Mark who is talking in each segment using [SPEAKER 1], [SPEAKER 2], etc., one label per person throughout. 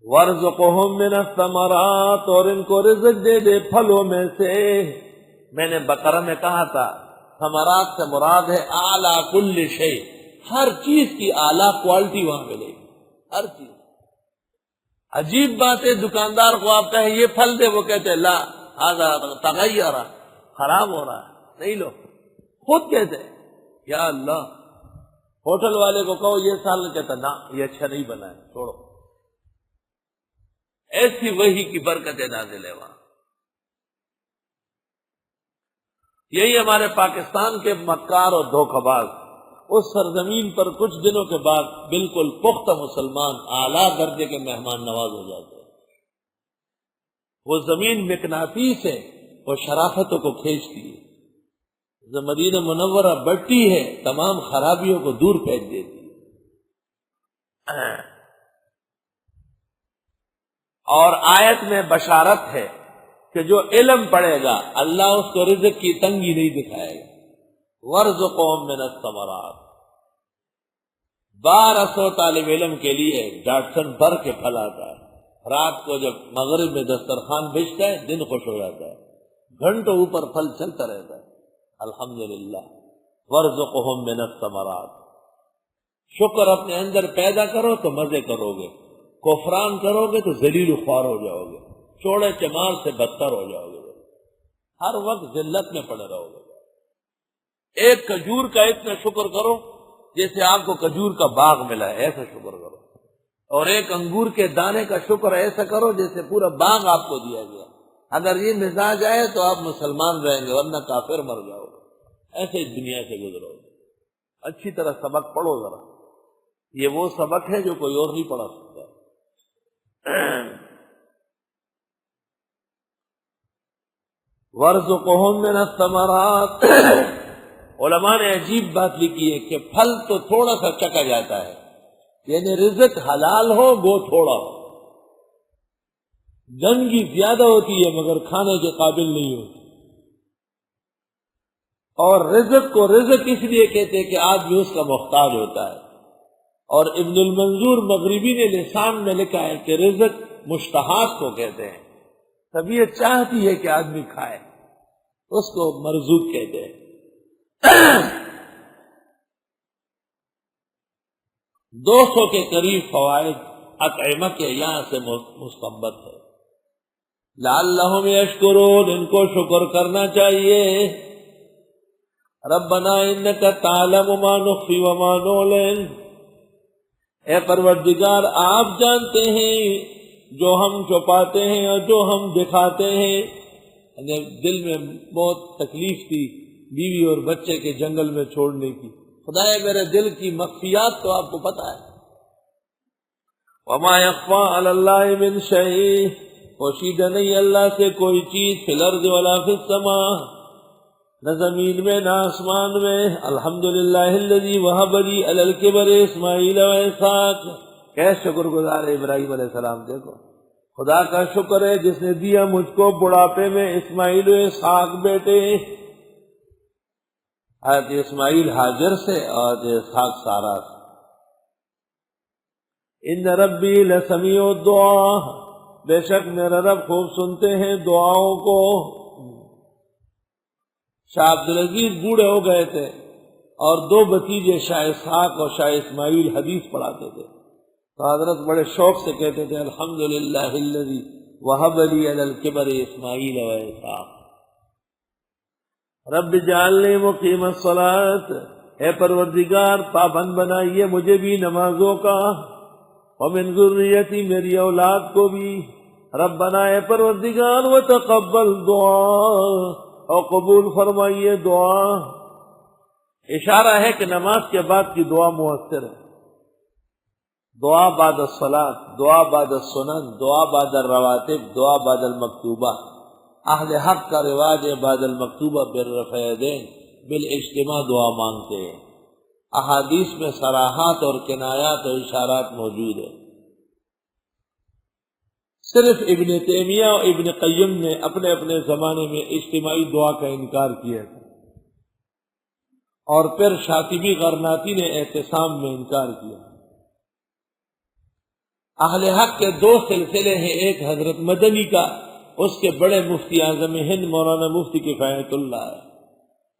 [SPEAKER 1] وَارْزُقْهُم مِّنَ الثَّمَرَاتِ، اور ان کو رزق دے دے پھلوں میں سے۔ میں نے بقرہ میں کہا تھا ثمرات سے مراد ہے اعلیٰ کل شیء، ہر چیز کی اعلیٰ کوالٹی وہاں ملے گی، ہر چیز۔ عجیب بات ہے، دکاندار کو آپ کہیں یہ پھل دے، وہ کہتے ہیں لا ھذا تغیر، خراب ہو رہا ہے، نہیں لو۔ خود کہتے ہیں یا اللہ، ہوٹل والے کو کہو یہ سال، کہتا نا یہ اچھا نہیں بنا ہے، چھوڑو۔ ایسی وحی کی برکتیں نازل ہے وہاں۔ یہی ہمارے پاکستان کے مکار اور دھوکہ باز اس سرزمین پر کچھ دنوں کے بعد بالکل پختہ مسلمان اعلیٰ درجے کے مہمان نواز ہو جاتے ہیں۔ وہ زمین مقناطیس ہے، وہ شرافتوں کو کھینچتی ہے۔ جو مدینہ منورہ بٹی ہے، تمام خرابیوں کو دور پھینک دیتی ہے۔ اور آیت میں بشارت ہے کہ جو علم پڑھے گا اللہ اس کو رزق کی تنگی نہیں دکھائے گا۔ وَارْزُقْهُم مِّنَ الثَّمَرَاتِ، 1200 طالب علم کے لیے ڈاٹسن بھر کے پھل آتا ہے۔ رات کو جب مغرب میں دسترخوان بچتا ہے، دن خوش ہو جاتا ہے، گھنٹوں اوپر پھل چلتا رہتا ہے۔ الحمدللہ۔ وَارْزُقْهُم مِّنَ الثَّمَرَاتِ، شکر اپنے اندر پیدا کرو تو مزے کرو گے، کفران کرو گے تو ذلیل و خوار ہو جاؤ گے، چوڑے چمار سے بدتر ہو جاؤ گے، ہر وقت ذلت میں پڑے رہو گے۔ ایک کھجور کا اتنا شکر کرو جیسے آپ کو کھجور کا باغ ملا ہے، ایسا شکر کرو۔ اور ایک انگور کے دانے کا شکر ایسا کرو جیسے پورا باغ آپ کو دیا گیا۔ اگر یہ مزاج آئے تو آپ مسلمان رہیں گے، ورنہ کافر مر جاؤ گے۔ ایسے دنیا سے گزرو گے۔ اچھی طرح سبق پڑھو ذرا، یہ وہ سبق ہے جو کوئی اور نہیں پڑھا سکتا۔ وَارْزُقْهُم مِّنَ الثَّمَرَاتِ، علماء نے عجیب بات لکھی ہے کہ پھل تو تھوڑا سا چکا جاتا ہے، یعنی رزق حلال ہو وہ تھوڑا ہو، گندگی زیادہ ہوتی ہے مگر کھانے کے قابل نہیں ہوتی۔ اور رزق کو رزق اس لیے کہتے ہیں کہ آدمی اس کا محتاج ہوتا ہے۔ اور ابن المنظور مغربی نے لسان میں لکھا ہے کہ رزق مشتہات کو کہتے ہیں، طبیعت چاہتی ہے کہ آدمی کھائے، اس کو مرزوق کہتے ہیں۔ 200 کے قریب فوائد اطعمہ کے یہاں سے مستنبط ہے۔ لعلہم یشکرون، ان کو شکر کرنا چاہیے۔ ربنا انک تعلم ما نخفی وما نعلن، اے پروردگار آپ جانتے ہیں جو ہم چھپاتے ہیں اور جو ہم دکھاتے ہیں۔ یعنی دل میں بہت تکلیف تھی بیوی اور بچے کے جنگل میں چھوڑنے کی، خدائے میرے دل کی مخفیات تو آپ کو پتہ ہے۔ وما یخفی علی اللہ من شیء، پوشیدہ نہیں اللہ سے کوئی چیز، فی الارض ولا فی السماء، نہ زمین میں نہ آسمان میں۔ الحمدللہ الذی وہب لی علی الکبر اسماعیل و اسحاق، کیسے شکر گزار ہے ابراہیم علیہ السلام۔ دیکھو خدا کا شکر ہے جس نے دیا مجھ کو بڑھاپے میں اسماعیل و اسحاق بیٹے، حضرت اسماعیل ہاجر سے اور اسحاق سارا سے۔ ان ربی لسمیع الدعاء، بے شک میرا رب خوب سنتے ہیں دعاؤں کو۔ شاہ عبدالعزیز بوڑھے ہو گئے تھے اور 2 بھتیجے شاہ اسحاق اور شاہ اسماعیل حدیث پڑھاتے تھے، تو حضرت بڑے شوق سے کہتے تھے الحمدللہ الذی وہب لی علی الکبر اسماعیل و اسحاق، رب اجعلنی مقیم الصلاۃ، اے پروردگار پابند بنائیے مجھے بھی نمازوں کا، ومن ذریتی میری اولاد کو بھی، ربنا اے پروردگار وتقبل دعا، اور قبول فرمائیے دعا۔ اشارہ ہے کہ نماز کے بعد کی دعا مؤثر ہے۔ دعا بعد الصلاۃ، دعا بعد السنن، دعا بعد الرواتب، دعا بعد المکتوبہ۔ اہل حق کا رواج ہے بعد المکتوبہ بالرفع یدین، بالاجتماع دعا مانگتے ہیں۔ احادیث میں صراحات اور کنایات اور اشارات موجود ہیں۔ صرف ابن تیمیہ اور ابن قیم نے اپنے اپنے زمانے میں اجتماعی دعا کا انکار کیا تھا، اور پھر شاطبی غرناطی نے اعتصام میں انکار کیا۔ اہل حق کے دو سلسلے ہیں، ایک حضرت مدنی کا، اس کے بڑے مفتی اعظم ہند مولانا مفتی کفایت اللہ ہے،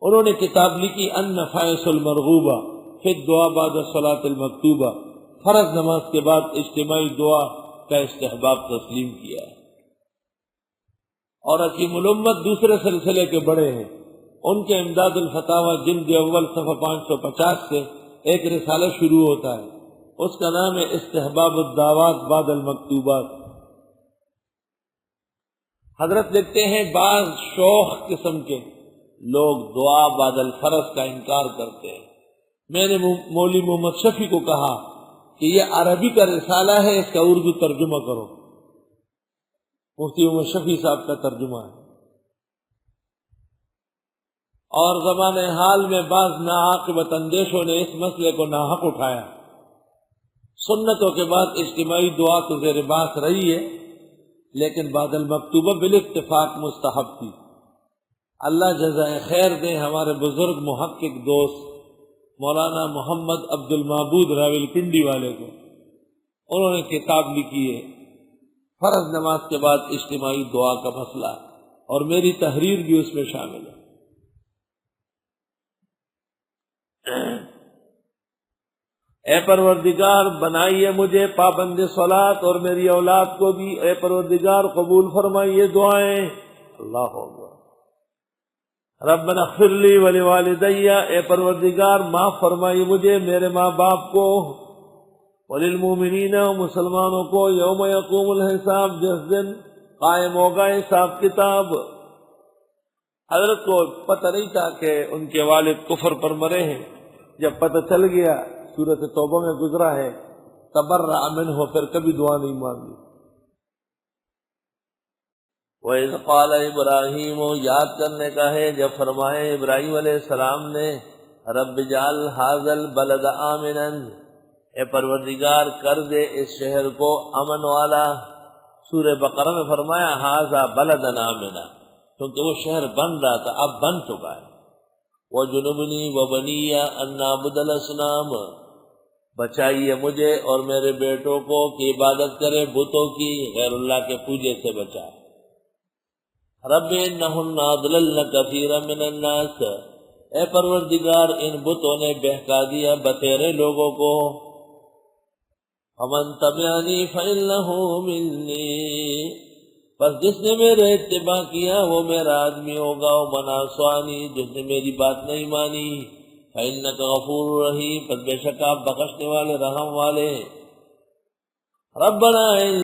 [SPEAKER 1] انہوں نے کتاب لکھی النفائس المرغوبہ فی الدعاء بعد الصلاۃ المکتوبہ، فرض نماز کے بعد اجتماعی دعا کا استحباب تسلیم کیا ہے۔ اور حکیم الامت دوسرے سلسلے کے بڑے ہیں، ان کے امداد الفتاوی جلد اول صفحہ 550 سے ایک رسالہ شروع ہوتا ہے، اس کا نام ہے استحباب الدعوات بعد المکتوبات۔ حضرت لکھتے ہیں بعض شوخ قسم کے لوگ دعا بعد الفرض کا انکار کرتے ہیں۔ میں نے مولوی محمد شفیع کو کہا کہ یہ عربی کا رسالہ ہے، اس کا اردو ترجمہ کرو۔ مفتی محمد شفیع صاحب کا ترجمہ ہے۔ اور زمانے حال میں بعض ناعاقبت اندیشوں نے اس مسئلے کو ناحق اٹھایا۔ سنتوں کے بعد اجتماعی دعا تو زیر بحث رہی ہے، لیکن بعد المکتوبہ بالاتفاق مستحب تھی۔ اللہ جزائے خیر دے ہمارے بزرگ محقق دوست مولانا محمد عبد المعبود راول پنڈی والے کو، انہوں نے کتاب لکھی ہے فرض نماز کے بعد اجتماعی دعا کا مسئلہ، اور میری تحریر بھی اس میں شامل ہے۔ اے پروردگار بنائیے مجھے پابند صلاۃ اور میری اولاد کو بھی، اے پروردگار قبول فرمائیے دعائیں۔ اللہ اکبر۔ ربنا اغفر لی ولوالدی، اے پروردگار معاف فرمائیے مجھے، میرے ماں باپ کو، وللمؤمنین، مسلمانوں کو، یوم یقوم الحساب، جس دن قائم ہوگا حساب کتاب۔ حضرت کو پتہ نہیں تھا کہ ان کے والد کفر پر مرے ہیں، جب پتہ چل گیا سورۃ توبہ میں گزرا ہے تبرأ منہ، پھر کبھی دعا نہیں مانگی۔ وَإِذْ قَالَ إِبْرَاهِيمُ، یاد کرنے کا ہے جب فرمائے ابراہیم علیہ السلام نے رب اجعل هَذَا الْبَلَدَ آمِنًا، اے پروردگار کر دے اس شہر کو امن والا۔ سورہ بقرہ میں فرمایا هَذَا بَلَدًا آمِنًا، کیونکہ وہ شہر بن رہا تھا، اب بن چکا ہے۔ وَجُنُبْنِي وَبَنِيَّ أَن نَعْبُدَ الْأَصْنَامَ، بچائیے مجھے اور میرے بیٹوں کو کہ عبادت کرے بتوں کی، غیر اللہ کے پوجے سے بچا۔ رب انہن اضللن کثیرا من الناس، اے پروردگار ان بتوں نے بہکا دیا بتیرے لوگوں کو۔ فمن تبعنی فإنہ منی، بس جس نے میرے اتباع کیا وہ میرا آدمی ہوگا۔ ومن عصانی، جس نے میری بات نہیں مانی، فإنک غفور رحیم، پس بے شک آپ بخشنے والے رحم والے۔ ربنا